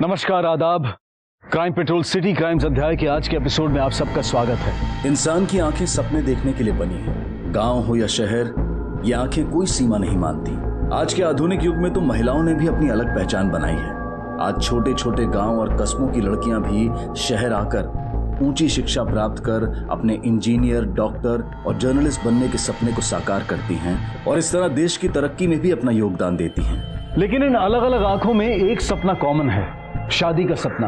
नमस्कार, आदाब। Crime petrol city crimes अध्याय के आज के एपिसोड में आप सबका स्वागत है। इंसान की आंखें सपने देखने के लिए बनी है। गांव हो या शहर, ये आंखें कोई सीमा नहीं मानती। आज के आधुनिक युग में तो महिलाओं ने भी अपनी अलग पहचान बनाई है। आज छोटे छोटे गांव और कस्बों की लड़कियां भी शहर आकर ऊंची शिक्षा प्राप्त कर अपने इंजीनियर, डॉक्टर और जर्नलिस्ट बनने के सपने को साकार करती हैं और इस तरह देश की तरक्की में भी अपना योगदान देती हैं। लेकिन इन अलग अलग आंखों में एक सपना कॉमन है, शादी का सपना।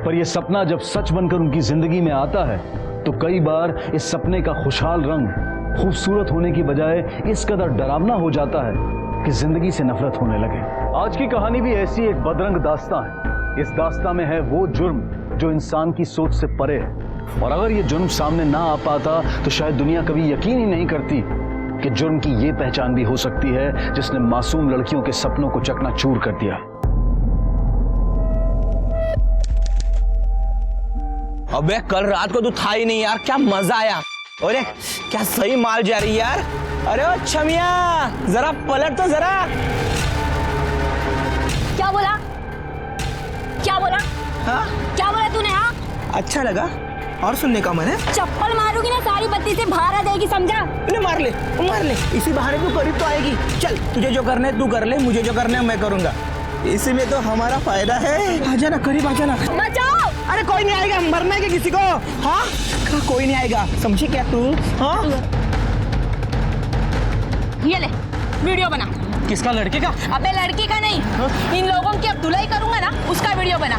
पर यह सपना जब सच बनकर उनकी जिंदगी में आता है तो कई बार इस सपने का खुशहाल रंग खूबसूरत होने की बजाय इस कदर डरावना हो जाता है कि जिंदगी से नफरत होने लगे। आज की कहानी भी ऐसी एक बदरंग दास्तां है। इस दास्तां में है वो जुर्म जो इंसान की सोच से परे है, और अगर ये जुर्म सामने ना आ पाता तो शायद दुनिया कभी यकीन ही नहीं करती कि जुर्म की ये पहचान भी हो सकती है जिसने मासूम लड़कियों के सपनों को चकनाचूर कर दिया। अबे कल रात को तू था ही नहीं यार, क्या मजा आया। अरे क्या सही माल जा रही यार। अरे ओ छमिया, जरा पलट तो जरा। क्या बोला? क्या बोला? हाँ? क्या बोला तूने? हाँ, अच्छा लगा और सुनने का मन है। चप्पल मारूंगी ना, सारी बत्ती से बाहर आ जाएगी, समझा? तूने मार ले, इसी बहाने तू करीब तो आएगी। चल, तुझे जो करना है तू कर ले, मुझे जो करना है मैं करूंगा। इसी में तो हमारा फायदा है। आ जाना, करीब आ जाना। बचाओ! अरे कोई नहीं आएगा, मरना है किसी को? हाँ, कोई नहीं आएगा, समझी क्या तू? हाँ, ये ले वीडियो बना। किसका? लड़के का? अबे लड़की का नहीं, इन लोगों की अब धुलाई करूंगा ना, उसका वीडियो बना।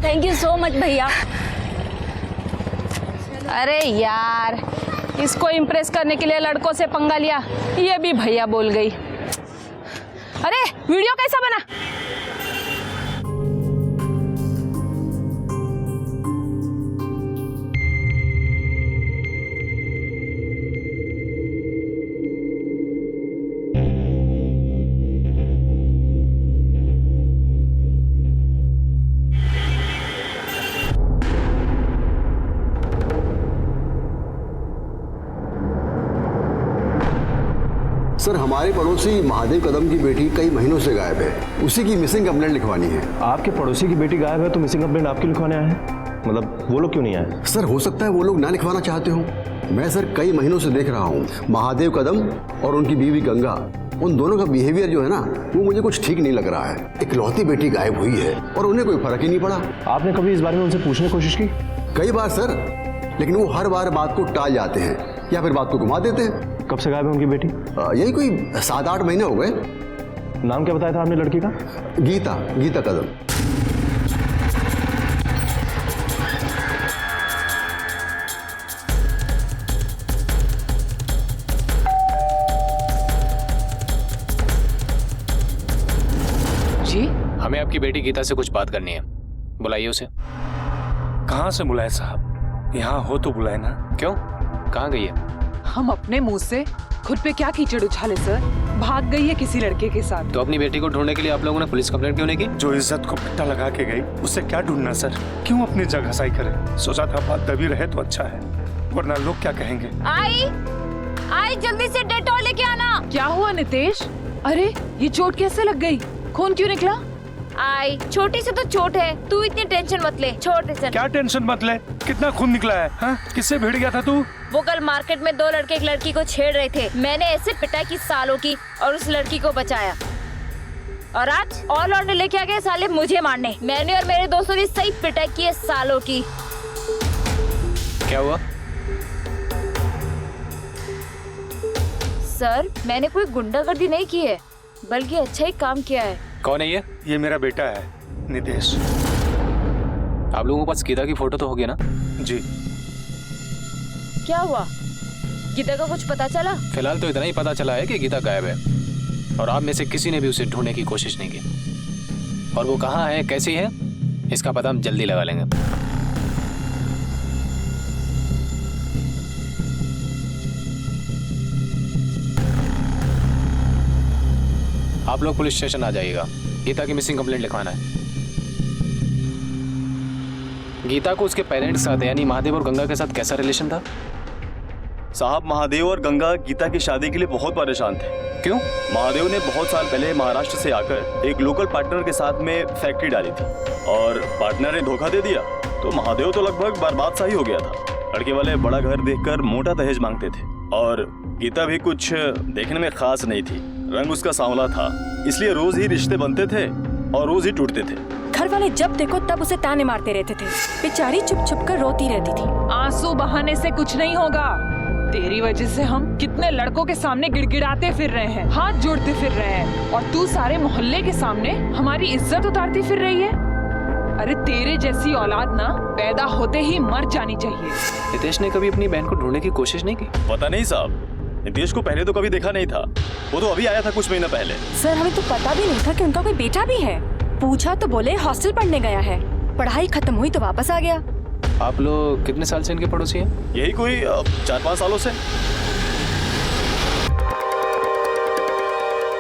थैंक यू सो मच भैया। अरे यार, इसको इम्प्रेस करने के लिए लड़कों से पंगा लिया, ये भी भैया बोल गई। अरे वीडियो कैसा बना? सर, हमारे पड़ोसी महादेव कदम की बेटी कई महीनों से गायब है। उसी की मिसिंग कंप्लेंट लिखवानी है। आपके पड़ोसी की बेटी गायब है तो मिसिंग कंप्लेंट आपके लिखवाने आए हैं? मतलब वो लोग क्यों नहीं आए? सर, हो सकता है वो लोग ना लिखवाना चाहते हो। मैं सर कई महीनों से देख रहा हूँ महादेव कदम और उनकी बीवी गंगा, उन दोनों का बिहेवियर जो है ना, वो मुझे कुछ ठीक नहीं लग रहा है। इकलौती बेटी गायब हुई है और उन्हें कोई फर्क ही नहीं पड़ा। आपने कभी इस बारे में उनसे पूछने की कोशिश की? कई बार सर, लेकिन वो हर बार बात को टाल जाते हैं या फिर बात को घुमा देते हैं। कब से गायब है उनकी बेटी? यही कोई 7-8 महीने हो गए। नाम क्या बताया था आपने लड़की का? गीता कदम। जी, हमें आपकी बेटी गीता से कुछ बात करनी है, बुलाइए उसे। कहाँ से बुलाए साहब? यहाँ हो तो बुलाए ना। क्यों, कहाँ गई है? हम अपने मुंह से खुद पे क्या कीचड़ उछाले सर? भाग गई है किसी लड़के के साथ। तो अपनी बेटी को ढूंढने के लिए आप लोगों ने पुलिस कंप्लेंट क्यों नहीं की? जो इज्जत को पट्टा लगा के गई उसे क्या ढूंढना सर? क्यों अपनी जगह सही करे? सोचा था बात दबी रहे तो अच्छा है, वरना लोग क्या कहेंगे। आई जल्दी से डेटॉल लेके आना। क्या हुआ नितेश? अरे ये चोट कैसे लग गई? खून क्यों निकला? आई छोटी से तो चोट है, तू इतनी टेंशन मत ले। छोड़ टेंशन। क्या टेंशन मत ले? कितना खून निकला है? हाँ? किससे भिड़ गया था तू? वो कल मार्केट में 2 लड़के एक लड़की को छेड़ रहे थे। मैंने ऐसे पिटाई की सालों की और उस लड़की को बचाया, और आज और लौंडे लेके आ गए साले मुझे मारने। मैंने और मेरे दोस्तों ने सही पिटाई की है सालों की। क्या हुआ? सर, मैंने कोई गुंडागर्दी नहीं की है, बल्कि अच्छा ही काम किया है। कौन है ये? ये मेरा बेटा है नितेश। आप लोगों के पास गीता की फोटो तो होगी ना? जी। क्या हुआ? गीता का कुछ पता चला? फिलहाल तो इतना ही पता चला है कि गीता गायब है, और आप में से किसी ने भी उसे ढूंढने की कोशिश नहीं की। और वो कहाँ है, कैसी है, इसका पता हम जल्दी लगा लेंगे। आप लोग पुलिस स्टेशन आ जाइएगा, गीता की मिसिंग कंप्लेंट लिखवाना है। गीता को उसके पेरेंट्स के साथ यानी महादेव और गंगा के साथ कैसा रिलेशन था? साहब, महादेव और गंगा गीता की शादी के लिए बहुत परेशान थे। क्यों? महादेव ने बहुत साल पहले महाराष्ट्र से आकर एक लोकल पार्टनर के साथ में फैक्ट्री डाली थी और पार्टनर ने धोखा दे दिया, तो महादेव तो लगभग बर्बाद सा ही हो गया था। लड़के वाले बड़ा घर देखकर मोटा दहेज मांगते थे और गीता भी कुछ देखने में खास नहीं थी। रंग उसका सांवला था, इसलिए रोज ही रिश्ते बनते थे और रोज ही टूटते थे। घर वाले जब देखो तब उसे ताने मारते रहते थे। बेचारी चुप चुप कर रोती रहती थी। आंसू बहाने से कुछ नहीं होगा। तेरी वजह से हम कितने लड़कों के सामने गिड़गिड़ाते फिर रहे हैं, हाथ जोड़ते फिर रहे हैं, और तू सारे मोहल्ले के सामने हमारी इज्जत उतारती फिर रही है। अरे तेरे जैसी औलाद ना पैदा होते ही मर जानी चाहिए। नितेश ने कभी अपनी बहन को ढूंढने की कोशिश नहीं की? पता नहीं साहब, नितेश को पहले तो कभी देखा नहीं था, वो तो अभी आया था कुछ महीना पहले। सर, हमें तो पता भी नहीं था कि उनका कोई बेटा भी है। पूछा तो बोले हॉस्टल पढ़ने गया है, पढ़ाई खत्म हुई तो वापस आ गया। आप लोग कितने साल से इनके पड़ोसी हैं? यही कोई 4-5 सालों से।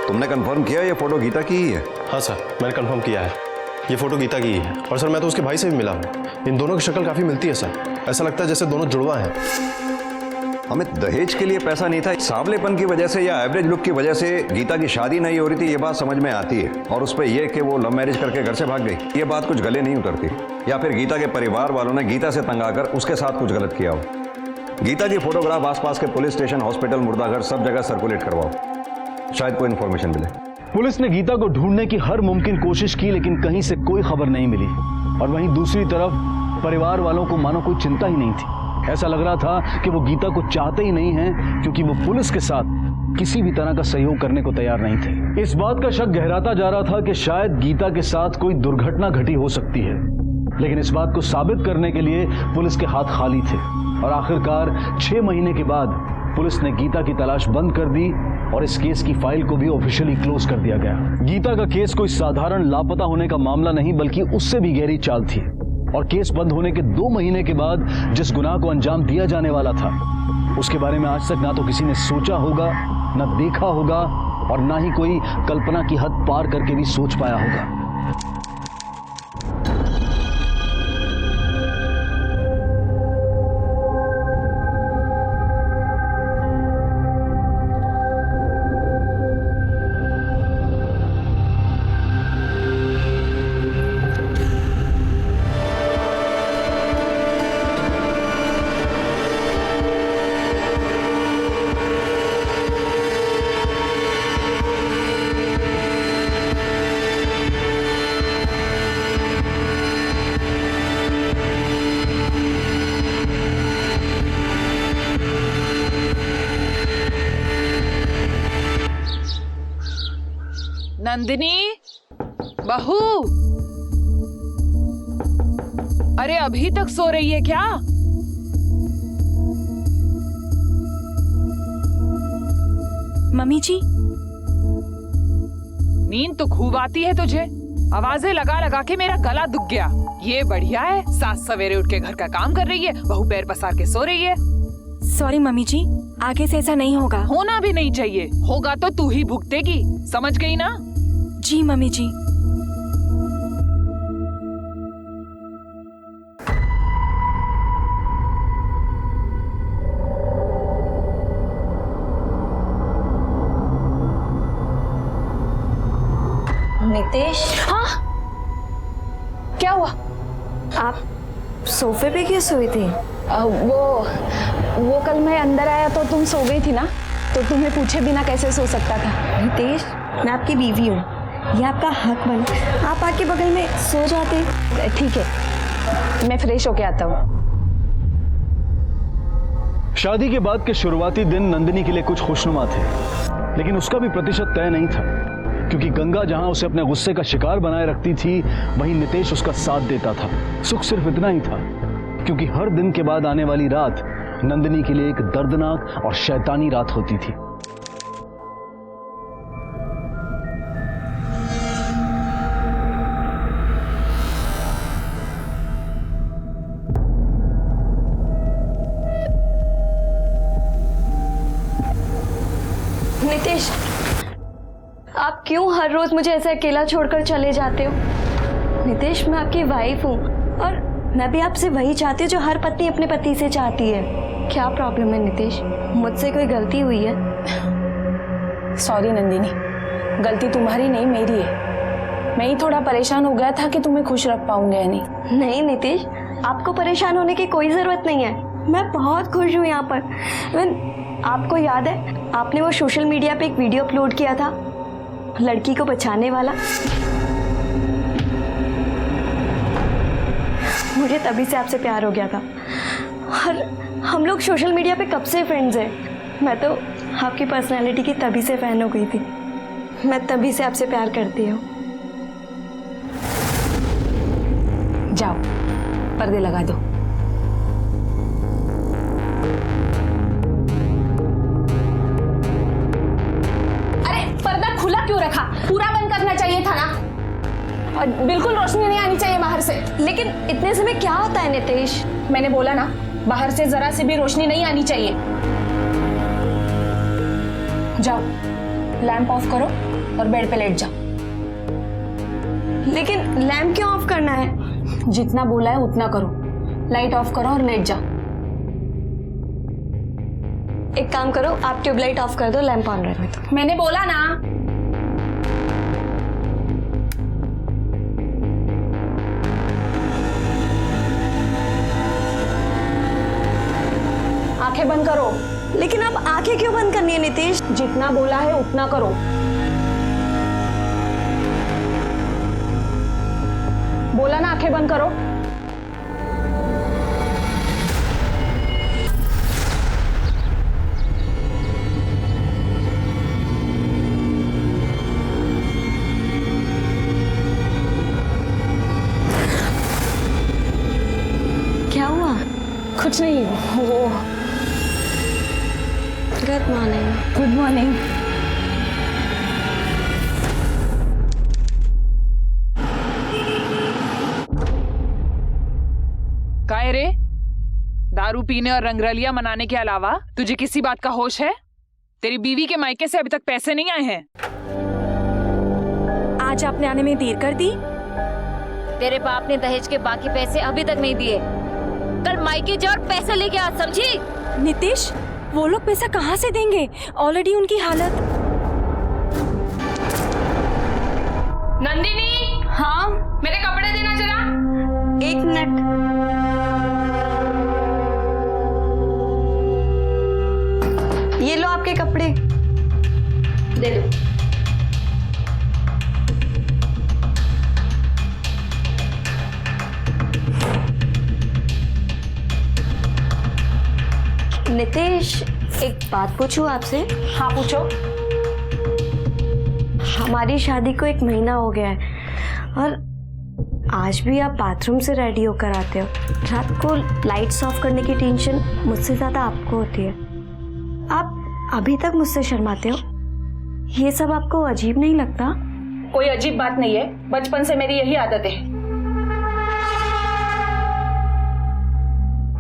तुमने कंफर्म किया ये फोटो गीता की ही है? हाँ सर, मैंने कंफर्म किया है, ये फोटो गीता की ही है। और सर, मैं तो उसके भाई से भी मिला हूँ। इन दोनों की शक्ल काफी मिलती है सर, ऐसा लगता है जैसे दोनों जुड़वा हैं। हमें दहेज के लिए पैसा नहीं था, सांवलेपन की वजह से या एवरेज लुक की वजह से गीता की शादी नहीं हो रही थी, ये बात समझ में आती है। और उस पर यह कि वो लव मैरिज करके घर से भाग गई, ये बात कुछ गले नहीं उतरती। या फिर गीता के परिवार वालों ने गीता से तंग आकर उसके साथ कुछ गलत किया हो। गीता की फोटोग्राफ आसपास के पुलिस स्टेशन, हॉस्पिटल, मुर्दाघर सब जगह सर्कुलेट करवाओ, शायद कोई इन्फॉर्मेशन मिले। पुलिस ने गीता को ढूंढने की हर मुमकिन कोशिश की, लेकिन कहीं से कोई खबर नहीं मिली। और वहीं दूसरी तरफ परिवार वालों को मानो कोई चिंता ही नहीं थी। ऐसा लग रहा था कि वो गीता को चाहते ही नहीं हैं, क्योंकि वो पुलिस के साथ किसी भी तरह का सहयोग करने को तैयार नहीं थे। इस बात का शक गहराता जा रहा था कि शायद गीता के साथ कोई दुर्घटना घटी हो सकती है, लेकिन इस बात को साबित करने के लिए पुलिस के हाथ खाली थे। और आखिरकार 6 महीने के बाद पुलिस ने गीता की तलाश बंद कर दी और इस केस की फाइल को भी ऑफिशियली क्लोज कर दिया गया। गीता का केस कोई साधारण लापता होने का मामला नहीं, बल्कि उससे भी गहरी चाल थी। और केस बंद होने के 2 महीने के बाद जिस गुनाह को अंजाम दिया जाने वाला था, उसके बारे में आज तक ना तो किसी ने सोचा होगा, ना देखा होगा, और ना ही कोई कल्पना की हद पार करके भी सोच पाया होगा। नंदिनी, बहू, अरे अभी तक सो रही है क्या? मम्मी जी, नींद तो खूब आती है तुझे, आवाजें लगा लगा के मेरा गला दुख गया। ये बढ़िया है, सास सवेरे उठ के घर का काम कर रही है, बहू पैर पसार के सो रही है। सॉरी मम्मी जी, आगे से ऐसा नहीं होगा। होना भी नहीं चाहिए, होगा तो तू ही भुगतेगी, समझ गई ना? जी मम्मी जी। नितेश, हाँ, क्या हुआ? आप सोफे पे क्यों सोई थी? वो कल मैं अंदर आया तो तुम सो गई थी ना, तो तुम्हें पूछे बिना कैसे सो सकता था? नितेश, मैं आपकी बीवी हूँ, ये आपका हक बना, आप आके बगल में सो जाते। ठीक है, मैं फ्रेश होके आता हूँ। शादी के बाद के शुरुआती दिन नंदिनी के लिए कुछ खुशनुमा थे, लेकिन उसका भी प्रतिशत तय नहीं था, क्योंकि गंगा जहां उसे अपने गुस्से का शिकार बनाए रखती थी, वहीं नितेश उसका साथ देता था। सुख सिर्फ इतना ही था, क्योंकि हर दिन के बाद आने वाली रात नंदिनी के लिए एक दर्दनाक और शैतानी रात होती थी। नितेश, आप क्यों हर रोज मुझे ऐसे अकेला छोड़कर चले जाते हो? नितेश, मैं आपकी वाइफ हूँ और मैं भी आपसे वही चाहती हूँ जो हर पत्नी अपने पति से चाहती है। क्या प्रॉब्लम है नितेश? मुझसे कोई गलती हुई है? सॉरी नंदिनी, गलती तुम्हारी नहीं मेरी है। मैं ही थोड़ा परेशान हो गया था कि तुम्हें खुश रख पाऊंगा या नहीं। नहीं नितेश, आपको परेशान होने की कोई ज़रूरत नहीं है। मैं बहुत खुश हूँ यहाँ पर। आपको याद है आपने वो सोशल मीडिया पे एक वीडियो अपलोड किया था लड़की को बचाने वाला? मुझे तभी से आपसे प्यार हो गया था और हम लोग सोशल मीडिया पे कब से फ्रेंड्स हैं। मैं तो आपकी पर्सनालिटी की तभी से फ़ैन हो गई थी। मैं तभी से आपसे प्यार करती हूँ। जाओ पर्दे लगा दो। अरे पर्दा खुला क्यों रखा? पूरा बंद करना चाहिए था ना। और बिल्कुल रोशनी नहीं आनी चाहिए बाहर से। लेकिन इतने समय क्या होता है नितेश? मैंने बोला ना, बाहर से जरा से भी रोशनी नहीं आनी चाहिए। जाओ लैंप ऑफ करो और बेड पे लेट जाओ। लेकिन लैंप क्यों ऑफ करना है? जितना बोला है उतना करो। लाइट ऑफ करो और लेट जाओ। एक काम करो, आप ट्यूबलाइट ऑफ कर दो, लैंप ऑन रहने दो। मैंने बोला ना। आंखें बंद करो। लेकिन आप आंखें क्यों बंद करनी है नितेश? जितना बोला है उतना करो। बोला ना आंखें बंद करो। क्या हुआ? कुछ नहीं, वो गुड मॉर्निंग। Good morning. काय रे, दारू पीने और रंगरलिया मनाने के अलावा तुझे किसी बात का होश है? तेरी बीवी के मायके से अभी तक पैसे नहीं आए हैं। आज आपने आने में देर कर दी। तेरे बाप ने दहेज के बाकी पैसे अभी तक नहीं दिए। कल मायके जा और पैसे लेके आ, समझी? नितेश, वो लोग पैसा कहाँ से देंगे? ऑलरेडी उनकी हालत। नंदिनी, हाँ मेरे कपड़े देना जरा। एक मिनट। ये लो आपके कपड़े, दे दो। नितेश, एक बात पूछूं आपसे? हाँ पूछो। हमारी शादी को 1 महीना हो गया है और आज भी आप बाथरूम से रेडी होकर आते हो। रात को लाइट्स ऑफ करने की टेंशन मुझसे ज्यादा आपको होती है। आप अभी तक मुझसे शर्माते हो। ये सब आपको अजीब नहीं लगता? कोई अजीब बात नहीं है, बचपन से मेरी यही आदत है।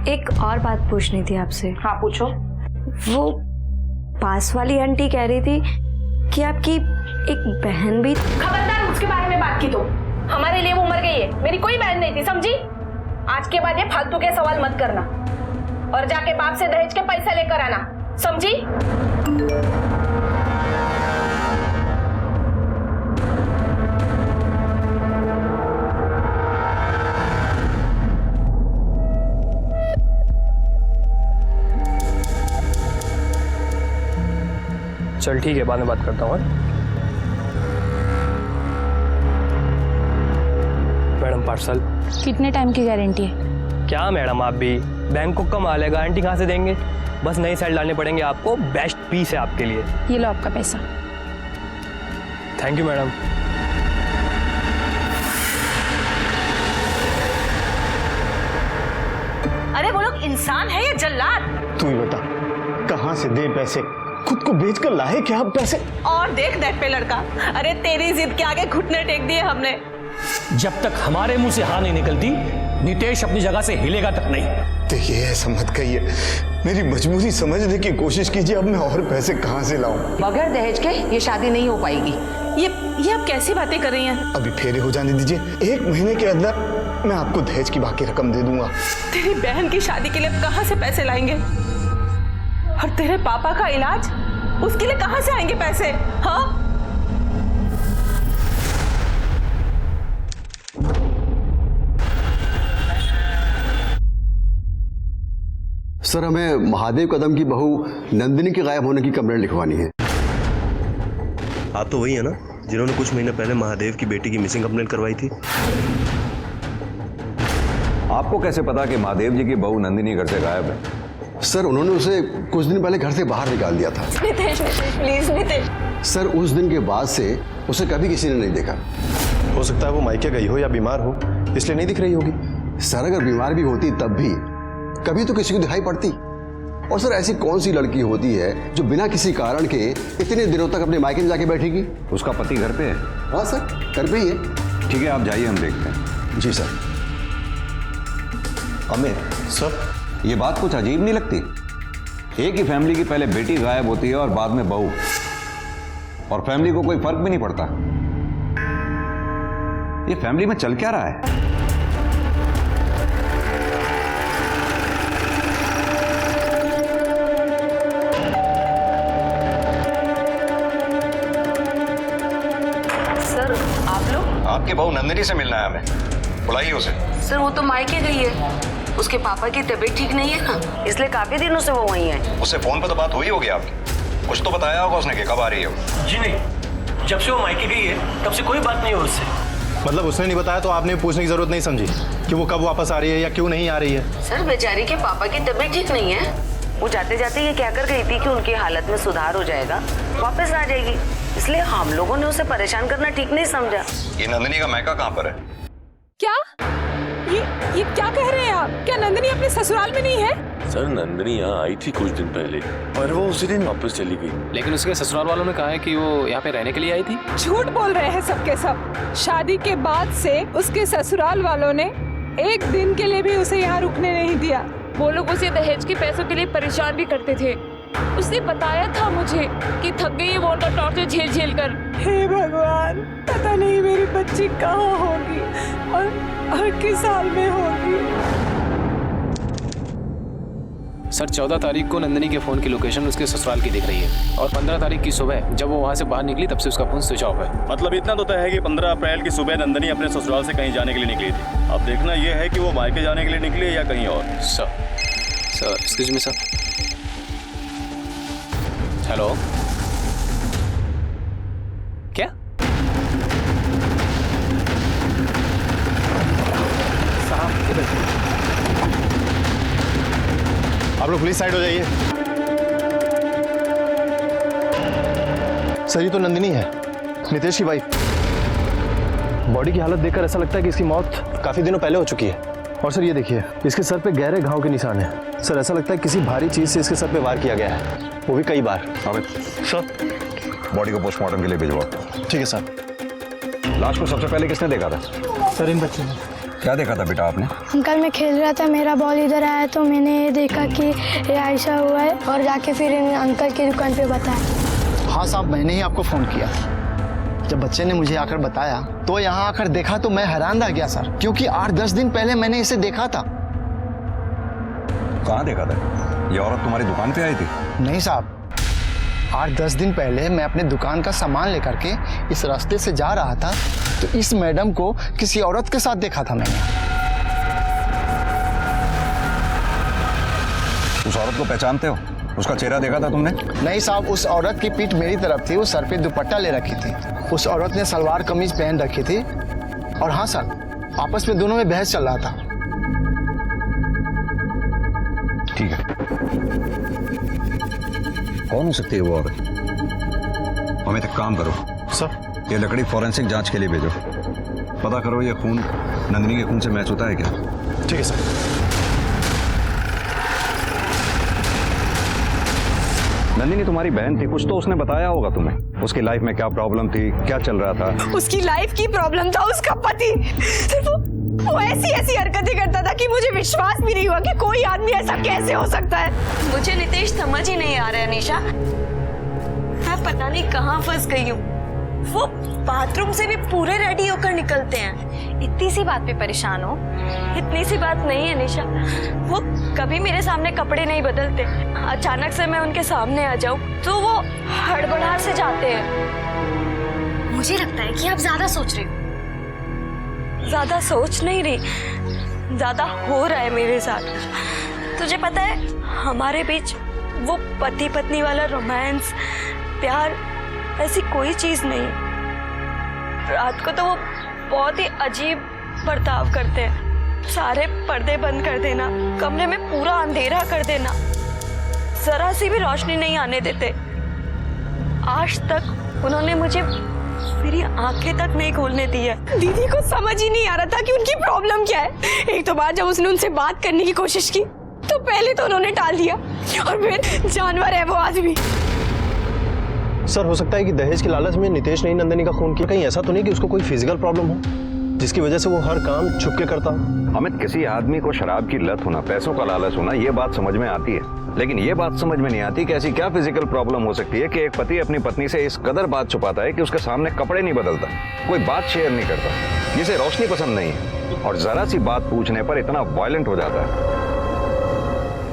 एक और बात पूछनी थी आपसे। हाँ पूछो। वो पास वाली आंटी कह रही थी कि आपकी एक बहन भी। खबरदार उसके बारे में बात की तो। हमारे लिए वो मर गई है, मेरी कोई बहन नहीं थी, समझी? आज के बाद ये फालतू के सवाल मत करना और जाके बाप से दहेज के पैसे लेकर आना, समझी? चल ठीक है, बाद में बात करता हूँ। Madam parcel. कितने टाइम की गारंटी है? क्या मैडम, आप भी बैंक को कमा ले, गारंटी कहाँ से देंगे? बस नई सेल डालने पड़ेंगे आपको। बेस्ट पीस है आपके लिए। ये लो आपका पैसा। Thank you madam. अरे वो लोग इंसान है या जल्लाद? तू ही बता, कहाँ से दे पैसे? खुद को बेचकर लाए क्या आप पैसे? और देख देख पे लड़का, अरे तेरी जिद के आगे घुटने टेक दिए हमने। जब तक हमारे मुंह से हाँ नहीं निकलती, नितेश अपनी जगह से हिलेगा तक नहीं। देखिए ऐसा मत कहिए, मेरी मजबूरी समझने की कोशिश कीजिए। अब मैं और पैसे कहाँ से लाऊं? बगैर दहेज के ये शादी नहीं हो पाएगी। ये आप कैसी बातें कर रही हैं? अभी फेरे हो जाने दीजिए, 1 महीने के अंदर मैं आपको दहेज की बाकी रकम दे दूंगा। तेरी बहन की शादी के लिए अब कहाँ से पैसे लाएंगे? और तेरे पापा का इलाज, उसके लिए कहाँ से आएंगे पैसे? हाँ, सर, हमें महादेव कदम की बहू नंदिनी के गायब होने की कंप्लेंट लिखवानी है। आप तो वही है ना जिन्होंने कुछ महीने पहले महादेव की बेटी की मिसिंग कंप्लेंट करवाई थी? आपको कैसे पता कि महादेव जी की बहू नंदिनी घर से गायब है? सर, उन्होंने उसे कुछ दिन पहले घर से बाहर निकाल दिया था। नितेश, प्लीज नितेश। सर, उस दिन के बाद से उसे कभी किसी ने नहीं देखा। हो सकता है वो मायके गई हो या बीमार हो, इसलिए नहीं दिख रही होगी। सर, अगर बीमार भी होती तब भी कभी तो किसी को दिखाई पड़ती। और सर, ऐसी कौन सी लड़की होती है जो बिना किसी कारण के इतने दिनों तक अपने मायके में जाके बैठेगी? उसका पति घर पे है? हाँ सर, घर पे ही है। ठीक है, आप जाइए, हम देखते हैं। जी सर। अमित सर, ये बात कुछ अजीब नहीं लगती? एक ही फैमिली की पहले बेटी गायब होती है और बाद में बहू, और फैमिली को कोई फर्क भी नहीं पड़ता। ये फैमिली में चल क्या रहा है? सर, आप लोग? आपकी बहू नंदिनी से मिलना है हमें, बुलाइए उसे। सर, वो तो मायके गई है। उसके पापा की तबीयत ठीक नहीं है ना, इसलिए काफी दिनों से वो वहीं है। उससे फोन पर तो बात हुई होगी आपकी, कुछ तो बताया होगा उसने कि कब आ रही है? जी नहीं, जब से वो मायके गई है तब से कोई बात नहीं हुई उससे। मतलब उसने नहीं बताया तो आपने पूछने की जरूरत नहीं समझी कि वो कब वापस आ रही है या क्यों नहीं आ रही है? सर, बेचारी के पापा की तबीयत ठीक नहीं है। वो जाते जाते ये कहकर गई थी कि उनकी हालत में सुधार हो जाएगा, वापस आ जाएगी। इसलिए हम लोगों ने उसे परेशान करना ठीक नहीं समझा। ये नंदिनी का मायका कहाँ पर है? क्या? ये क्या कह रहे हैं आप? क्या नंदिनी अपने ससुराल में नहीं है? सर, नंदिनी यहाँ आई थी कुछ दिन पहले और वो उसी दिन वापस चली गई। लेकिन उसके ससुराल वालों ने कहा है कि वो यहाँ पे रहने के लिए आई थी। झूठ बोल रहे हैं सबके सब। शादी के बाद से उसके ससुराल वालों ने एक दिन के लिए भी उसे यहाँ रुकने नहीं दिया। वो लोग उसे दहेज के पैसों के लिए परेशान भी करते थे। उसने बताया था मुझे कि थक गई है वो उनका टॉर्चर झेल झेल कर। हे भगवान, पता नहीं मेरी बच्ची कहाँ होगी और किस हाल में होगी। सर, 14 तारीख को नंदिनी के फोन की लोकेशन उसके ससुराल की दिख रही है और 15 तारीख की सुबह जब वो वहाँ से बाहर निकली तब से उसका फोन स्विच ऑफ है। मतलब इतना तो तय है कि 15 अप्रैल की सुबह नंदिनी अपने ससुराल से कहीं जाने के लिए निकली थी। अब देखना यह है कि वो मायके जाने के लिए निकली या कहीं और। Sir, excuse me sir. Hello, क्या? आप लोग पुलिस साइड हो जाइए। सर, ये तो नंदिनी है, नितेश की वाइफ। बॉडी की हालत देखकर ऐसा लगता है कि इसकी मौत काफी दिनों पहले हो चुकी है। और सर, ये देखिए, इसके सर पे गहरे घाव के निशान हैं। सर, ऐसा लगता है किसी भारी चीज से इसके सर पे वार किया गया है, वो भी कई बार। सर, बॉडी को पोस्टमार्टम के लिए भिजवाओ। ठीक है सर। लाश को सबसे पहले किसने देखा था? सर, इन बच्चों ने। क्या देखा था बेटा आपने? अंकल, मैं खेल रहा था, मेरा बॉल इधर आया तो मैंने ये देखा कि ये ऐसा हुआ है और जाके फिर इन अंकल की दुकान पे बताया। हाँ साहब, मैंने ही आपको फ़ोन किया। जब बच्चे ने मुझे आकर बताया तो यहाँ आकर देखा तो मैं हैरान रह गया सर, क्योंकि 8-10 दिन पहले मैंने इसे देखा था। कहाँ देखा था? ये औरत तुम्हारी दुकान पे आई थी? नहीं साहब, 8-10 दिन पहले मैं अपने दुकान का सामान लेकर के इस रास्ते से जा रहा था तो इस मैडम को किसी औरत के साथ देखा था मैंने। उस औरत को पहचानते हो? उसका चेहरा देखा था तुमने? नहीं साहब, उस औरत की पीठ मेरी तरफ थी, वो सर पे दुपट्टा ले रखी थी। उस औरत ने सलवार कमीज पहन रखी थी और हाँ सर, आपस में दोनों में बहस चल रहा था। ठीक है, कौन हो सकती है वो औरत? हमें एक काम करो सर, ये लकड़ी फॉरेंसिक जांच के लिए भेजो। पता करो ये खून नंदिनी के खून से मैच होता है क्या? ठीक है सर। नंदिनी तुम्हारी बहन थी, कुछ तो उसने बताया होगा तुम्हें। उसकी लाइफ में क्या प्रॉब्लम थी, क्या चल रहा था? उसकी लाइफ की प्रॉब्लम था उसका पति। सिर्फ वो ऐसी हरकतें करता था कि मुझे विश्वास भी नहीं हुआ कि कोई आदमी ऐसा कैसे हो सकता है। मुझे नितेश समझ ही नहीं आ रहा है निशा, मैं पता नहीं कहाँ फंस गई हूँ। वो बाथरूम से भी पूरे रेडी होकर निकलते हैं। इतनी सी बात पे परेशान हो? इतनी सी बात नहीं है निशा, वो कभी मेरे सामने कपड़े नहीं बदलते। अचानक से मैं उनके सामने आ जाऊं तो वो हड़बड़ाहट से जाते हैं। मुझे लगता है कि आप ज्यादा सोच रहे हो। ज्यादा सोच नहीं रही, ज्यादा हो रहा है मेरे साथ। तुझे पता है हमारे बीच वो पति पत्नी वाला रोमांस, प्यार, ऐसी कोई चीज नहीं। रात को तो वो बहुत ही अजीब बर्ताव करते हैं। सारे पर्दे बंद कर देना, कमरे में पूरा अंधेरा कर देना, जरा सी भी रोशनी नहीं आने देते। आज तक उन्होंने मुझे मेरी आंखें तक नहीं खोलने दी है। दीदी को समझ ही नहीं आ रहा था कि उनकी प्रॉब्लम क्या है। एक तो बार जब उसने उनसे बात करने की कोशिश की तो पहले तो उन्होंने टाल दिया, और फिर जानवर है वो आदमी। सर हो सकता है कि दहेज के लालच में नितेश ने नंदिनी का खून किया। कहीं ऐसा तो नहीं कि उसको कोई फिजिकल प्रॉब्लम हो जिसकी वजह से वो हर काम छुप के करता हो? अमित, किसी आदमी को शराब की लत होना, पैसों का लालच होना, ये बात समझ में आती है, लेकिन ये बात समझ में नहीं आती कि ऐसी क्या फिजिकल प्रॉब्लम हो सकती है कि एक पति अपनी पत्नी से इस कदर बात छुपाता है कि उसके सामने कपड़े नहीं बदलता, कोई बात शेयर नहीं करता, जिसे रोशनी पसंद नहीं है, और जरा सी बात पूछने पर इतना वायलेंट हो जाता है।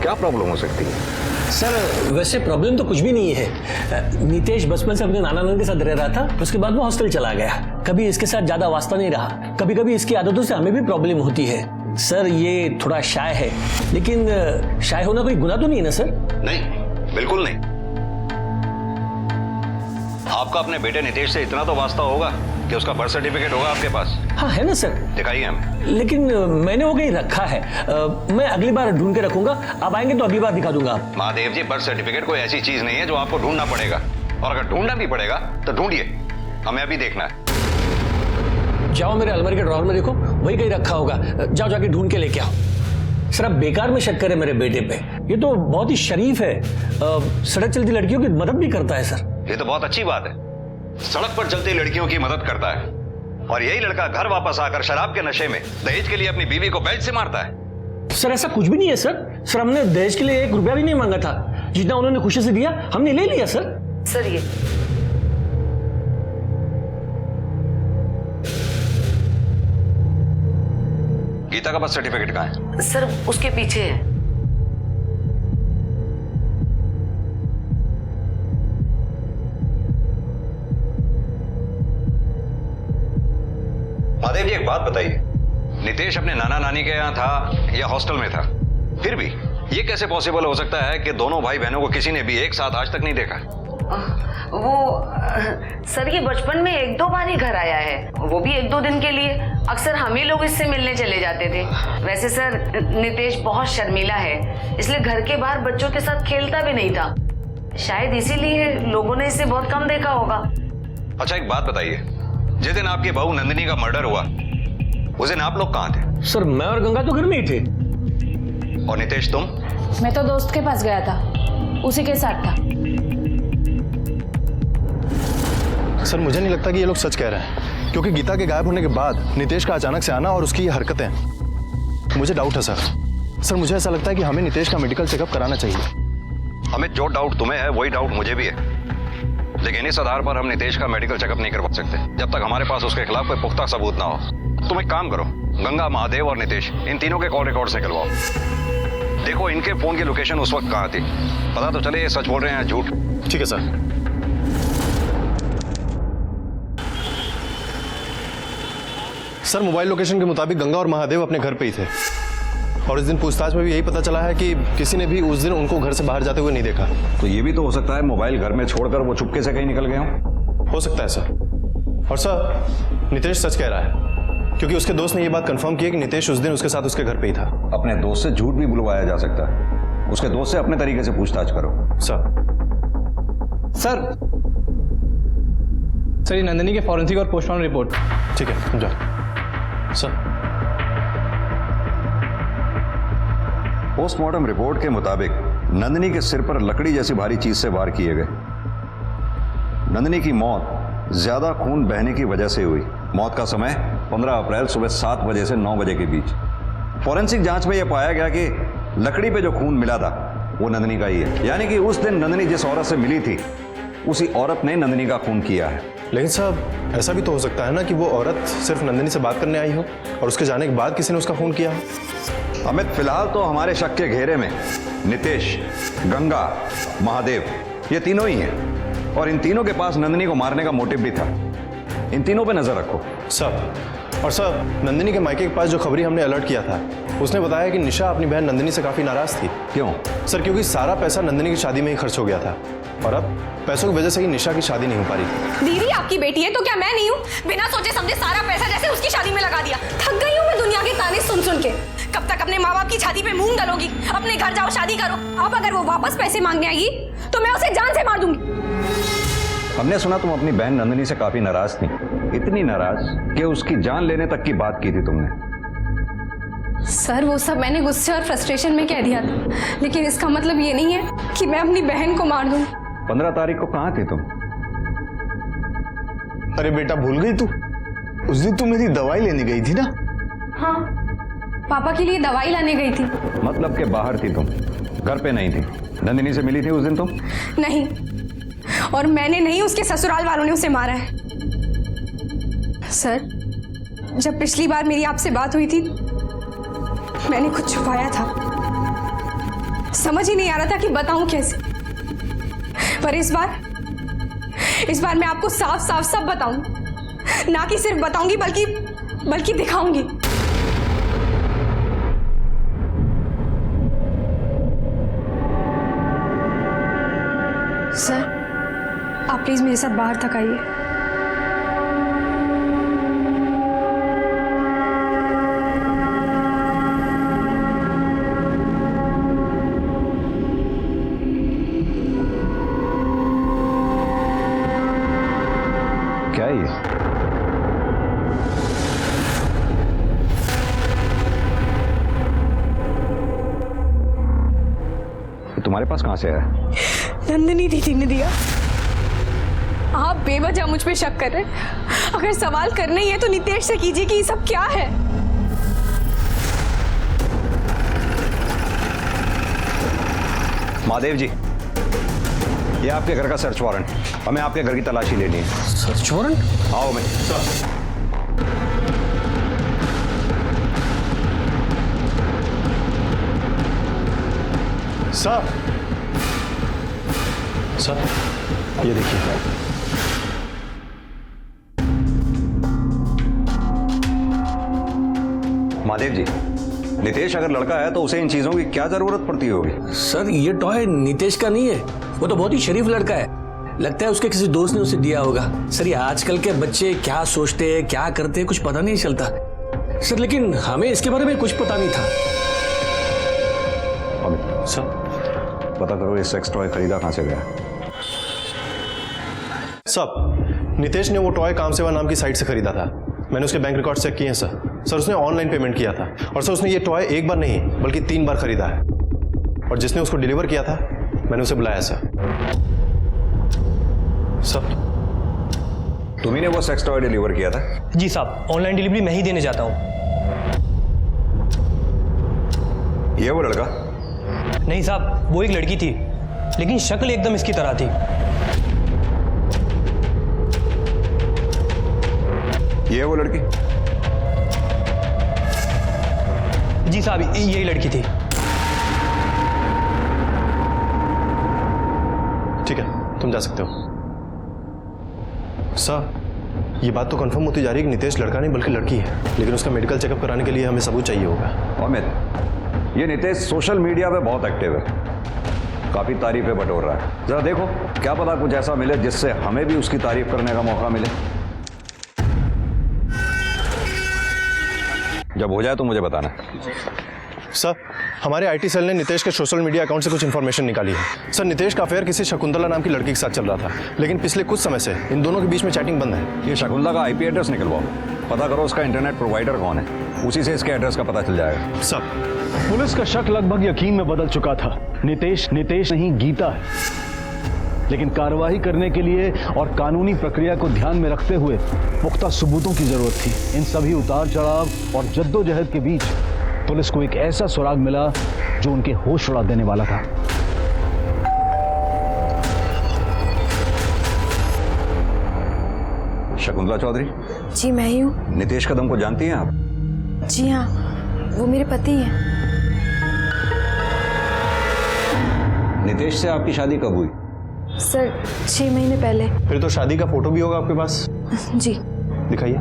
क्या प्रॉब्लम हो सकती है? सर वैसे प्रॉब्लम तो कुछ भी नहीं है। नितेश बचपन से अपने नाना नानी के साथ रह रहा था, उसके बाद वो हॉस्टल चला गया। कभी इसके साथ ज्यादा वास्ता नहीं रहा। कभी कभी इसकी आदतों से हमें भी प्रॉब्लम होती है। सर ये थोड़ा शाय है, लेकिन शाय होना कोई गुनाह तो नहीं है ना सर? नहीं, बिल्कुल नहीं। आपका अपने बेटे नितेश से इतना तो वास्ता होगा कि उसका बर्थ सर्टिफिकेट होगा आपके पास? हाँ है ना सर। दिखाइए हमें। लेकिन मैंने वो कहीं रखा है। मैं अगली बार ढूंढ के रखूंगा, आप आएंगे तो अगली बार दिखा दूंगा। महादेव जी, बर्थ सर्टिफिकेट कोई ऐसी चीज नहीं है जो आपको ढूंढना पड़ेगा, और अगर ढूंढना भी पड़ेगा तो ढूंढिए, हमें अभी देखना है। जाओ मेरे अलमारी के ड्रॉअर में देखो, वही कहीं रखा होगा। जाओ जाके ढूंढ के लेके आओ। सर आप बेकार में शक करें मेरे बेटे पे, ये तो बहुत ही शरीफ है। सड़क चलती लड़कियों की मदद भी करता है सर। ये तो बहुत अच्छी बात है, सड़क पर चलती लड़कियों की मदद करता है, और यही लड़का घर वापस आकर शराब के नशे में दहेज के लिए अपनी बीवी को बेल्ट से मारता है। सर ऐसा कुछ भी नहीं है सर। सर हमने दहेज के लिए 1 रुपया भी नहीं मांगा था, जितना उन्होंने खुशी से दिया हमने ले लिया सर। सर ये गीता का बर्थ सर्टिफिकेट कहाँ है? सर उसके पीछे है। महादेव जी एक बात बताइए, नितेश अपने नाना नानी के यहाँ था या हॉस्टल में था? फिर भी ये कैसे पॉसिबल हो सकता है कि दोनों भाई बहनों को किसी ने भी एक साथ आज तक नहीं देखा? सर ये बचपन में 1-2 बार ही घर आया है, वो भी 1-2 दिन के लिए। अक्सर हम ही लोग इससे मिलने चले जाते थे। वैसे सर नितेश बहुत शर्मीला है, इसलिए घर के बाहर बच्चों के साथ खेलता भी नहीं था। शायद इसीलिए लोगों ने इसे बहुत कम देखा होगा। अच्छा एक बात बताइए, जिस दिन आपकी बहू नंदिनी का मर्डर हुआ उस दिन आप लोग कहाँ थे? सर मैं और गंगा तो घर में ही थे। और नितेश तुम? मैं तो दोस्त के पास गया था, उसी के साथ था। सर मुझे नहीं लगता कि ये लोग सच कह रहे हैं, क्योंकि गीता के गायब होने के बाद नितेश का अचानक से आना और उसकी ये हरकतें, मुझे डाउट है सर। सर मुझे ऐसा लगता है कि हमें नितेश का मेडिकल चेकअप कराना चाहिए। हमें जो डाउट तुम्हें है वही डाउट मुझे भी है, लेकिन इस आधार पर हम नितेश का मेडिकल चेकअप नहीं करवा सकते जब तक हमारे पास उसके खिलाफ कोई पुख्ता सबूत ना हो। तुम एक काम करो, गंगा, महादेव और नितेश इन तीनों के कॉल रिकॉर्ड निकलवाओ। देखो इनके फोन की लोकेशन उस वक्त कहाँ थी, पता तो चले ये सच बोल रहे हैं या झूठ। ठीक है सर। सर मोबाइल लोकेशन के मुताबिक गंगा और महादेव अपने घर पे ही थे, और इस दिन पूछताछ में भी यही पता चला है कि किसी ने भी उस दिन उनको घर से बाहर जाते हुए नहीं देखा। तो ये भी तो हो सकता है मोबाइल घर में छोड़कर वो चुपके से कहीं निकल गए हों। हो सकता है सर। और सर नितेश सच कह रहा है, क्योंकि उसके दोस्त ने ये बात कंफर्म की है कि नितेश उस दिन उसके साथ उसके घर पे ही था। अपने दोस्त से झूठ भी बुलवाया जा सकता है, उसके दोस्त से अपने तरीके से पूछताछ करो। सर ये नंदिनी के फॉरेंसिक और पोस्टमार्टम रिपोर्ट। ठीक है जाओ सर। पोस्टमार्टम रिपोर्ट के मुताबिक नंदिनी के सिर पर लकड़ी जैसी भारी चीज से वार किए गए। नंदिनी की मौत ज्यादा खून बहने की वजह से हुई। मौत का समय 15 अप्रैल सुबह 7 बजे से 9 बजे के बीच। फॉरेंसिक जांच में यह पाया गया कि लकड़ी पे जो खून मिला था वो नंदिनी का ही है, यानी कि उस दिन नंदिनी जिस औरत से मिली थी उसी औरत ने नंदिनी का खून किया है। लेकिन साहब ऐसा भी तो हो सकता है ना कि वो औरत सिर्फ नंदिनी से बात करने आई हो और उसके जाने के बाद किसी ने उसका खून किया हो। अमित, फिलहाल तो हमारे शक के घेरे में नितेश, गंगा, महादेव ये तीनों ही हैं और इन तीनों के पास नंदिनी को मारने का मोटिव भी था। इन तीनों पे नजर रखो सब। और सब, नंदिनी के मायके के पास जो खबरी हमने अलर्ट किया था उसने बताया कि निशा अपनी बहन नंदिनी से काफी नाराज थी। क्यों? सर क्योंकि सारा पैसा नंदिनी की शादी में ही खर्च हो गया था और अब पैसों की वजह से ही निशा की शादी नहीं हो पा रही थी। दीदी आपकी बेटी है तो क्या मैं नहीं हूँ? बिना सोचे समझे सारा पैसा जैसे उसकी शादी में लगा दिया। थक गई हूँ मैं दुनिया के ताने सुन सुन के। कब तक अपने माँ बाप की छाती पे मूंग डालोगी? अपने घर जाओ, शादी करो। अब अगर वो वापस पैसे मांगने आएगी तो मैं उसे जान से मार दूंगी। हमने सुना तुम अपनी बहन नंदिनी से काफी नाराज थी, इतनी नाराज कि उसकी जान लेने तक की बात की थी तुमने। सर वो सब मैंने गुस्से और फ्रस्ट्रेशन में कह दिया था, लेकिन इसका मतलब ये नहीं है कि मैं अपनी बहन को मार दूं। 15 तारीख को कहाँ थी तुम? अरे बेटा भूल गई तू? उस दिन तू मेरी दवाई लेने गई थी ना? हाँ, पापा के लिए दवाई लाने गई थी। मतलब के बाहर थी तुम, घर पे नहीं थी। नंदिनी से मिली थी उस दिन तुम? नहीं, और मैंने नहीं, उसके ससुराल वालों ने उसे मारा है। सर जब पिछली बार मेरी आपसे बात हुई थी मैंने कुछ छुपाया था, समझ ही नहीं आ रहा था कि बताऊं कैसे। पर इस बार मैं आपको साफ साफ सब बताऊं, ना कि सिर्फ बताऊंगी बल्कि दिखाऊंगी। सर आप प्लीज मेरे साथ बाहर तक आइए। क्या है ये? तुम्हारे पास कहां से आया? नंदिनी दीदी ने दिया। आप बेवजह मुझ पे शक कर रहे हैं। अगर सवाल करना ही है तो नितेश से कीजिए कि ये सब क्या है। महादेव जी, ये आपके घर का सर्च वारंट, हमें आपके घर की तलाशी लेनी है। Search warrant? आओ मैं। सर, ये देखिए। महादेव जी, नितेश अगर लड़का है तो उसे इन चीजों की क्या जरूरत पड़ती होगी? सर ये टॉय नितेश का नहीं है, वो तो बहुत ही शरीफ लड़का है। लगता है उसके किसी दोस्त ने उसे दिया होगा। सर ये आजकल के बच्चे क्या सोचते हैं, क्या करते हैं, कुछ पता नहीं चलता सर। लेकिन हमें इसके बारे में कुछ पता नहीं था। अमित सर, पता करो ये सेक्स टॉय खरीदा कहां से गया? सब, नितेश ने वो टॉय कामसेवा नाम की साइट से खरीदा था। मैंने उसके बैंक रिकॉर्ड चेक किए हैं सर। सर उसने ऑनलाइन पेमेंट किया था और सर उसने ये टॉय एक बार नहीं बल्कि 3 बार खरीदा है। और जिसने उसको डिलीवर किया था मैंने उसे बुलाया सर। सर तुम्ही ने वो सेक्स टॉय डिलीवर किया था? जी साहब, ऑनलाइन डिलीवरी मैं ही देने जाता हूँ। ये वो लड़का? नहीं साहब, वो एक लड़की थी, लेकिन शक्ल एकदम इसकी तरह थी। ये वो लड़की? जी साहब, यही लड़की थी। ठीक है, तुम जा सकते हो। सर ये बात तो कंफर्म होती जा रही है कि नितेश लड़का नहीं बल्कि लड़की है, लेकिन उसका मेडिकल चेकअप कराने के लिए हमें सबूत चाहिए होगा। अमित, ये नितेश सोशल मीडिया पे बहुत एक्टिव है, काफी तारीफें बटोर रहा है। जरा देखो, क्या पता कुछ ऐसा मिले जिससे हमें भी उसकी तारीफ करने का मौका मिले। जब हो जाए तो मुझे बताना। सर हमारे आईटी सेल ने नितेश के सोशल मीडिया अकाउंट से कुछ इन्फॉर्मेशन निकाली है। सर नितेश का अफेयर किसी शकुंतला नाम की लड़की के साथ चल रहा था, लेकिन पिछले कुछ समय से इन दोनों के बीच में चैटिंग बंद है। ये शकुंतला का आईपी एड्रेस निकलवाओ, पता करो उसका इंटरनेट प्रोवाइडर कौन है, उसी से इसके एड्रेस का पता चल जाएगा। सर पुलिस का शक लगभग यकीन में बदल चुका था। नितेश नहीं गीता है, लेकिन कार्रवाई करने के लिए और कानूनी प्रक्रिया को ध्यान में रखते हुए पुख्ता सबूतों की जरूरत थी। इन सभी उतार चढ़ाव और जद्दोजहद के बीच पुलिस को एक ऐसा सुराग मिला जो उनके होश उड़ा देने वाला था। शकुंतला चौधरी? जी मैं ही हूँ। नितेश कदम को जानती हैं आप? जी हाँ, वो मेरे पति हैं। नितेश से आपकी शादी कब हुई? सर 6 महीने पहले। फिर तो शादी का फोटो भी होगा आपके पास? जी। दिखाइए।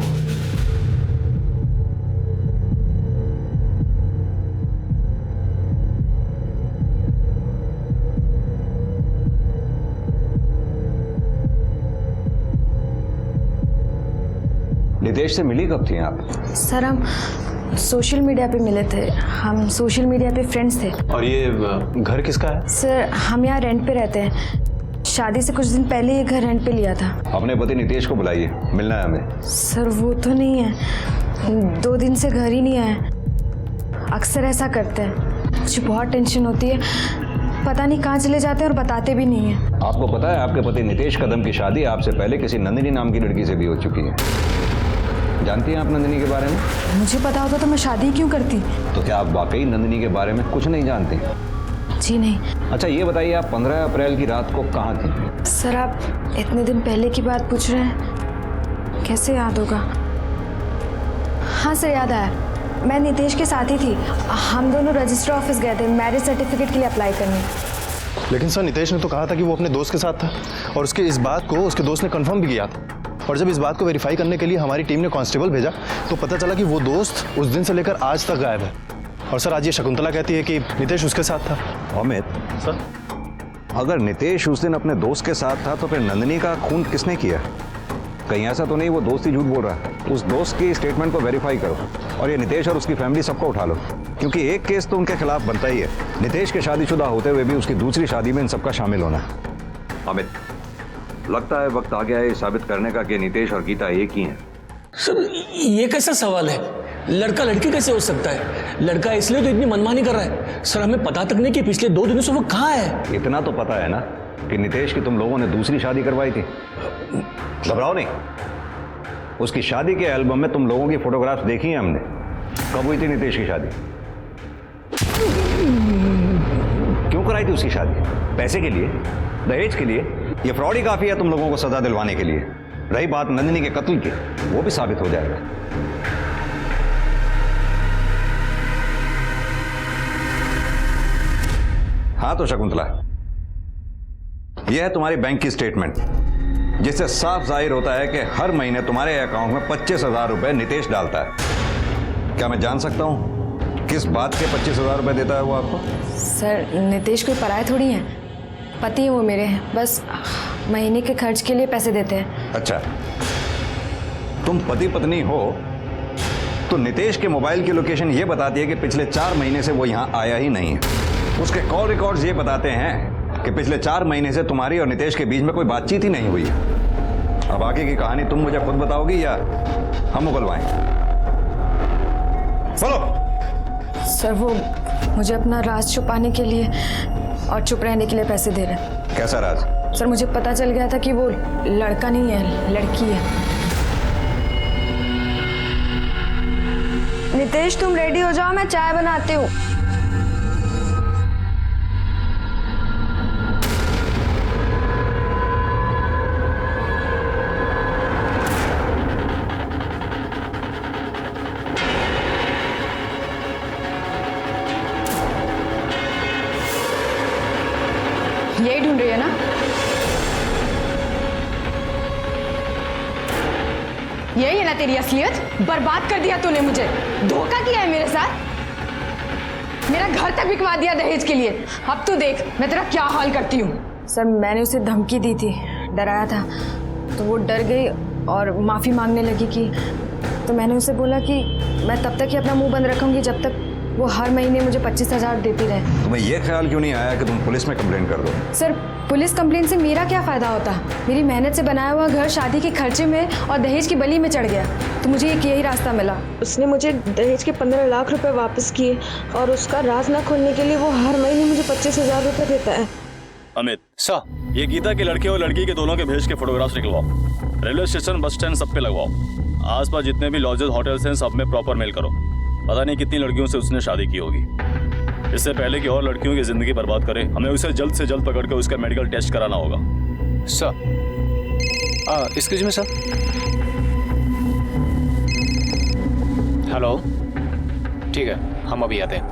नितेश से मिली कब थी आप? सर हम सोशल मीडिया पे मिले थे। हम सोशल मीडिया पे फ्रेंड्स थे। और ये घर किसका है? सर हम यहाँ रेंट पे रहते हैं। शादी से कुछ दिन पहले ये घर रेंट पे लिया था। अपने पति नितेश को बुलाइए, मिलना है हमें। सर वो तो नहीं है, 2 दिन से घर ही नहीं आए। अक्सर ऐसा करते हैं, मुझे बहुत टेंशन होती है। पता नहीं कहाँ चले जाते हैं और बताते भी नहीं है। आपको पता है आपके पति नितेश कदम की शादी आपसे पहले किसी नंदिनी नाम की लड़की से भी हो चुकी है? जानती हैं आप नंदिनी के बारे में? मुझे पता होता तो मैं शादी क्यों करती। तो क्या आप वाकई नंदिनी के बारे में कुछ नहीं जानती? जी नहीं। अच्छा ये बताइए, आप 15 अप्रैल की रात को कहाँ थी? सर आप इतने दिन पहले की बात पूछ रहे हैं, कैसे याद होगा? हाँ सर याद आया, मैं नितेश के साथ ही थी। हम दोनों रजिस्टर ऑफिस गए थे मैरिज सर्टिफिकेट के लिए अप्लाई करने। लेकिन सर नितेश ने तो कहा था कि वो अपने दोस्त के साथ था, और उसके इस बात को उसके दोस्त ने कंफर्म भी किया था। और जब इस बात को वेरीफाई करने के लिए हमारी टीम ने कांस्टेबल भेजा तो पता चला कि वो दोस्त उस दिन से लेकर आज तक गायब है। और सर आज ये शकुंतला कहती है कि नितेश उसके साथ था। अमित सर, अगर नितेश उस दिन अपने दोस्त के साथ था तो फिर नंदिनी का खून किसने किया? कहीं ऐसा तो नहीं वो दोस्त ही झूठ बोल रहा है? उस दोस्त की स्टेटमेंट को वेरीफाई करो और ये नितेश और उसकी फैमिली सबको उठा लो, क्योंकि एक केस तो उनके खिलाफ बनता ही है। नितेश के शादीशुदा होते हुए भी उसकी दूसरी शादी में इन सबका शामिल होना है। अमित, लगता है वक्त आ गया है साबित करने का कि नितेश और गीता एक ही हैं। सर ये कैसा सवाल है? लड़का लड़की कैसे हो सकता है? लड़का इसलिए तो इतनी मनमानी कर रहा है। सर हमें पता तक नहीं कि पिछले 2 दिनों से वो कहाँ है। इतना तो पता है ना कि नितेश की तुम लोगों ने दूसरी शादी करवाई थी। घबराओ नहीं, उसकी शादी के एल्बम में तुम लोगों की फोटोग्राफ्स देखी हैं हमने। कब हुई थी नितेश की शादी? क्यों कराई थी उसकी शादी? पैसे के लिए? दहेज के लिए? ये फ्रॉड ही काफी है तुम लोगों को सजा दिलवाने के लिए। रही बात नंदिनी के कत्ल की, वो भी साबित हो जाएगा। हाँ तो शकुंतला, यह है तुम्हारी बैंक की स्टेटमेंट, जिससे साफ जाहिर होता है कि हर महीने तुम्हारे अकाउंट में 25,000 रुपए नितेश डालता है। क्या मैं जान सकता हूं किस बात के 25,000 रुपए देता है वो आपको? सर नितेश कोई पराये थोड़ी हैं, पति है वो मेरे, बस महीने के खर्च के लिए पैसे देते हैं। अच्छा, तुम पति पत्नी हो तो नितेश के मोबाइल की लोकेशन ये बताती है कि पिछले 4 महीने से वो यहाँ आया ही नहीं है। उसके कॉल रिकॉर्ड्स ये बताते हैं कि पिछले 4 महीने से तुम्हारी और नितेश के बीच में कोई बातचीत ही नहीं हुई है। अब आगे की कहानी तुम मुझे खुद बताओगी या हम उगलवाएं? बोलो। सर वो मुझे अपना राज छुपाने के लिए और चुप रहने के लिए पैसे दे रहे हैं। कैसा राज? सर मुझे पता चल गया था कि वो लड़का नहीं है, लड़की है। नितेश तुम रेडी हो जाओ, मैं चाय बनाती हूँ। यही ढूंढ रही है ना? यही है ना तेरी असलियत? बर्बाद कर दिया तूने मुझे, धोखा किया है मेरे साथ, मेरा घर तक बिकवा दिया दहेज के लिए। अब तू देख मैं तेरा क्या हाल करती हूँ। सर मैंने उसे धमकी दी थी, डराया था, तो वो डर गई और माफ़ी मांगने लगी कि तो मैंने उसे बोला कि मैं तब तक ही अपना मुंह बंद रखूंगी जब तक वो हर महीने मुझे 25,000 देती रहे। तुम्हें यह ख्याल क्यों नहीं आया कि तुम पुलिस में कंप्लेंट कर दो? सर पुलिस कंप्लेंट से मेरा क्या फ़ायदा होता? मेरी मेहनत से बनाया हुआ घर शादी के खर्चे में और दहेज की बली में चढ़ गया, तो मुझे एक यही रास्ता मिला। उसने मुझे दहेज के 15 लाख रुपए वापस किए और उसका राज न खोलने के लिए वो हर महीने मुझे 25,000 रुपए देता है। अमित सर, ये गीता के लड़के और लड़की के दोनों के भेज के फोटोग्राफ्स निकलवाओ। रेलवे स्टेशन, बस स्टैंड सब पे लगवाओ। आसपास जितने भी लॉजेस, होटल्स हैं सब में प्रॉपर मेल करो। पता नहीं कितनी लड़कियों से उसने शादी की होगी। इससे पहले कि और लड़कियों की जिंदगी बर्बाद करे, हमें उसे जल्द से जल्द पकड़ कर उसका मेडिकल टेस्ट कराना होगा। Sir, excuse me sir, hello, ठीक है, हम अभी आते हैं।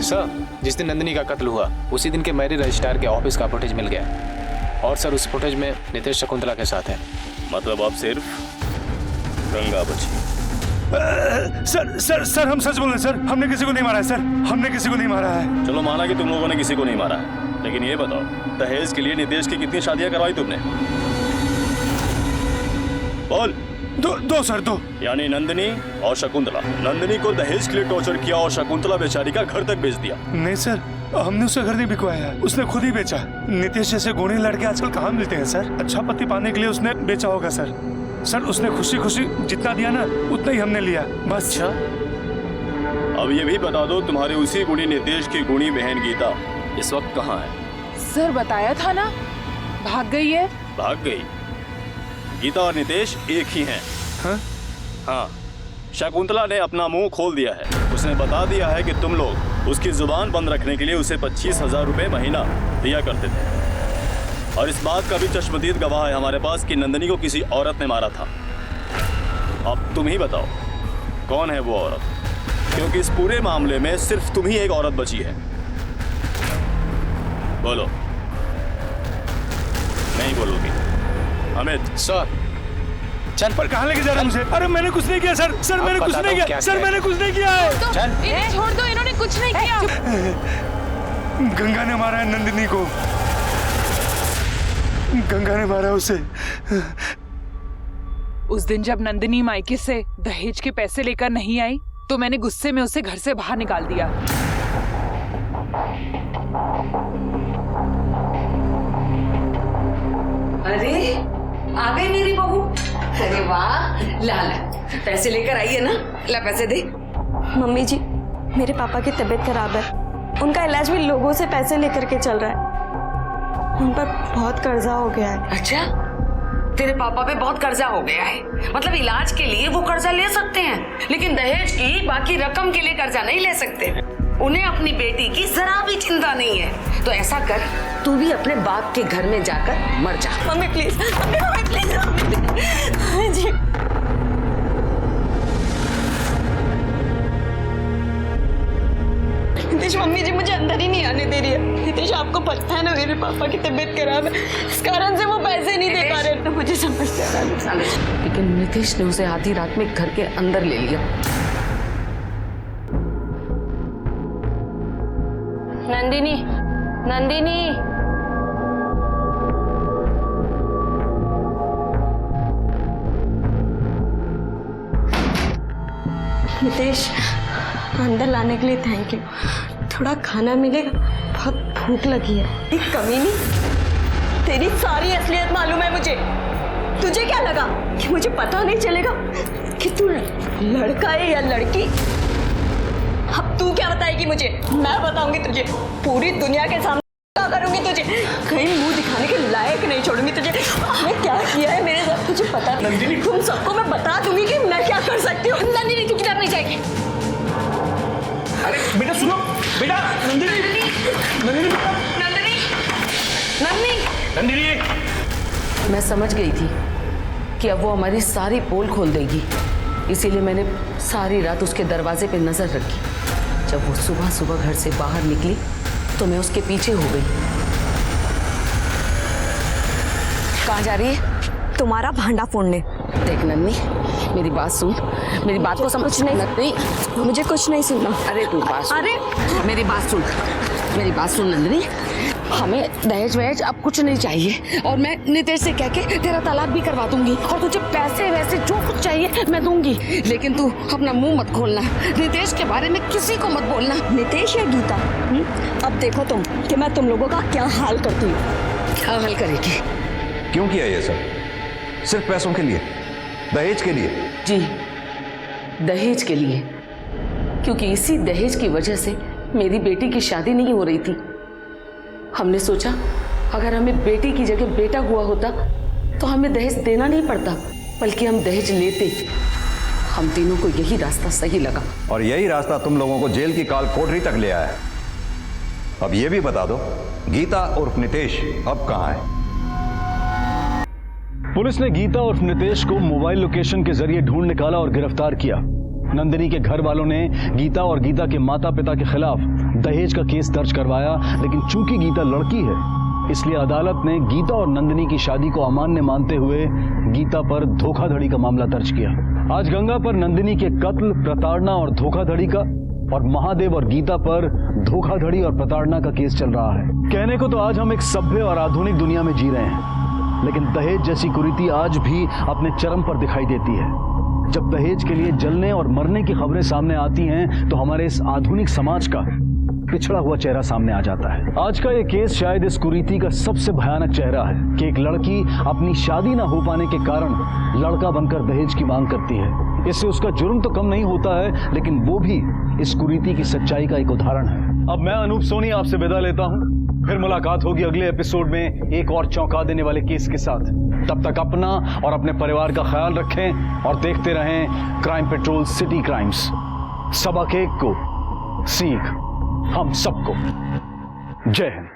सर, जिस दिन नंदिनी का कत्ल हुआ उसी दिन के मैरिज रजिस्ट्रार के ऑफिस का फुटेज मिल गया और सर उस फुटेज में नितेश शकुंतला के साथ है। मतलब अब सिर्फ गंगा बची। सर हम सच बोल रहे हैं सर, हमने किसी को नहीं मारा है सर, हमने किसी को नहीं मारा है। चलो माना कि तुम लोगों ने किसी को नहीं मारा है, लेकिन ये बताओ दहेज के लिए नितेश की कितनी शादियां करवाई तुमने? बोल। दो सर, दो। यानी नंदिनी और शकुंतला। नंदिनी को दहेज के लिए टॉर्चर किया और शकुंतला बेचारी का घर तक बेच दिया। नहीं सर, हमने उसका घर नहीं बिकवाया, उसने खुद ही बेचा। नितेश जैसे गुणी लड़के आजकल कहाँ मिलते हैं सर? अच्छा पति पाने के लिए उसने बेचा होगा सर। सर उसने खुशी खुशी जितना दिया ना उतना ही हमने लिया, बस। अच्छा, अब ये भी बता दो तुम्हारे उसी गुणी नितेश की गुणी बहन गीता इस वक्त कहाँ है? सर बताया था ना, भाग गई है। भाग गई? गीता और नितेश एक ही हैं। हाँ, शकुंतला ने अपना मुंह खोल दिया है। उसने बता दिया है कि तुम लोग उसकी जुबान बंद रखने के लिए उसे 25,000 रुपए महीना दिया करते थे। और इस बात का भी चश्मदीद गवाह है हमारे पास कि नंदिनी को किसी औरत ने मारा था। अब तुम ही बताओ कौन है वो औरत, क्योंकि इस पूरे मामले में सिर्फ तुम ही एक औरत बची है। बोलो। नहीं बोलोगी? अमित। सर चल। पर कहाँ लेके जा रहा है मुझे? अरे मैंने कुछ नहीं किया सर, सर मैंने कुछ नहीं किया, सर मैंने कुछ नहीं किया है। चल इन्हें छोड़ दो, इन्होंने कुछ नहीं किया। गंगा ने मारा है नंदिनी को, गंगा ने मारा उसे। उस दिन जब नंदिनी मायके से दहेज के पैसे लेकर नहीं आई तो मैंने गुस्से में उसे घर से बाहर निकाल दिया। अरे आ गई मेरी बहू। अरे वाह, ला पैसे लेकर आई है ना, ला पैसे दे। मम्मी जी, मेरे पापा की तबीयत खराब है, उनका इलाज भी लोगों से पैसे लेकर के चल रहा है। उन पर बहुत कर्जा हो गया है। अच्छा, तेरे पापा पे बहुत कर्जा हो गया है? मतलब इलाज के लिए वो कर्जा ले सकते हैं, लेकिन दहेज की बाकी रकम के लिए कर्जा नहीं ले सकते। उन्हें अपनी बेटी की जरा भी चिंता नहीं है। तो ऐसा कर, तू भी अपने बाप के घर में जाकर मर जा। Mummy please, mummy please, mummy ji. Nitesh, mummy ji मुझे अंदर ही नहीं आने दे रही है। नितेश, आपको पता है ना मेरे पापा की तबीयत खराब है, इस कारण से वो पैसे नहीं दे पा रहे। तो मुझे समझते हैं, लेकिन नितेश ने उसे आधी रात में घर के अंदर ले लिया। नंदिनी, नंदिनी। नितेश, अंदर लाने के लिए थैंक यू। थोड़ा खाना मिलेगा? बहुत भूख लगी है। एक कमी नहीं, तेरी सारी असलियत मालूम है मुझे। तुझे क्या लगा कि मुझे पता नहीं चलेगा कि तू लड़का है या लड़की? अब तू क्या बताएगी मुझे? मैं बताऊंगी तुझे, पूरी दुनिया के सामने क्या करूंगी तुझे, कहीं मुंह दिखाने के लायक नहीं छोड़ूंगी तुझे। मैं क्या किया है मेरे साथ तुझे पता नहीं। तुम सबको मैं बता दूंगी कि मैं क्या कर सकती हूँ। नंदिनी, तू किधर नहीं जाएगी? अरे बेटा सुनो, बेटा नंदिनी, नंदिनी, नंदिनी, नंदिनी, नंदिनी। मैं समझ गई थी कि अब वो हमारी सारी पोल खोल देगी, इसीलिए मैंने सारी रात उसके दरवाजे पे नजर रखी। जब वो सुबह सुबह घर से बाहर निकली तो मैं उसके पीछे हो गई। कहाँ जा रही है? तुम्हारा भांडा फोड़ने। देख नन्नी, मेरी बात सुन, मेरी बात को समझ। नहीं, मुझे कुछ नहीं सुनना। अरे तू बात सुन। अरे मेरी बात सुन, मेरी बात सुन नंदिनी। हमें दहेज वहेज अब कुछ नहीं चाहिए, और मैं नितेश से कह के तेरा तलाक भी करवा दूंगी, और तुझे पैसे वैसे जो कुछ चाहिए मैं दूंगी, लेकिन तू अपना मुंह मत खोलना। नितेश के बारे में किसी को मत बोलना। नितेश या गीता? अब देखो तुम कि मैं तुम लोगों का क्या हाल करती हूँ। क्या हाल करेगी? क्यों किया ये सब? सिर्फ पैसों के लिए, दहेज के लिए? जी, दहेज के लिए, क्योंकि इसी दहेज की वजह से मेरी बेटी की शादी नहीं हो रही थी। हमने सोचा अगर हमें बेटी की जगह बेटा हुआ होता तो हमें दहेज देना नहीं पड़ता, बल्कि हम दहेज लेते। हम तीनों को यही रास्ता सही लगा, और यही रास्ता तुम लोगों को जेल की काल कोठरी तक ले आया। अब ये भी बता दो, गीता उर्फ नितेश अब कहाँ है? पुलिस ने गीता और नितेश को मोबाइल लोकेशन के जरिए ढूंढ निकाला और गिरफ्तार किया। नंदिनी के घर वालों ने गीता और गीता के माता पिता के खिलाफ दहेज का केस दर्ज करवाया, लेकिन चूंकि गीता लड़की है इसलिए अदालत ने गीता और नंदिनी की शादी को अमान्य मानते हुए गीता पर धोखाधड़ी का मामला दर्ज किया। आज गंगा पर नंदिनी के कत्ल, प्रताड़ना और धोखाधड़ी का और महादेव और गीता पर धोखाधड़ी और प्रताड़ना का केस चल रहा है। कहने को तो आज हम एक सभ्य और आधुनिक दुनिया में जी रहे हैं, लेकिन दहेज जैसी कुरीति आज भी अपने चरम पर दिखाई देती है। जब दहेज के लिए जलने और मरने की खबरें सामने आती हैं तो हमारे इस आधुनिक समाज का पिछड़ा हुआ चेहरा सामने आ जाता है। आज का ये केस शायद इस कुरीति का सबसे भयानक चेहरा है कि एक लड़की अपनी शादी ना हो पाने के कारण लड़का बनकर दहेज की मांग करती है। इससे उसका जुर्म तो कम नहीं होता है, लेकिन वो भी इस कुरीति की सच्चाई का एक उदाहरण है। अब मैं अनूप सोनी आपसे विदा लेता हूँ। फिर मुलाकात होगी अगले एपिसोड में एक और चौंका देने वाले केस के साथ। तब तक अपना और अपने परिवार का ख्याल रखें और देखते रहें क्राइम पेट्रोल सिटी क्राइम्स। सबक एक को सीख हम सबको। जय हिंद।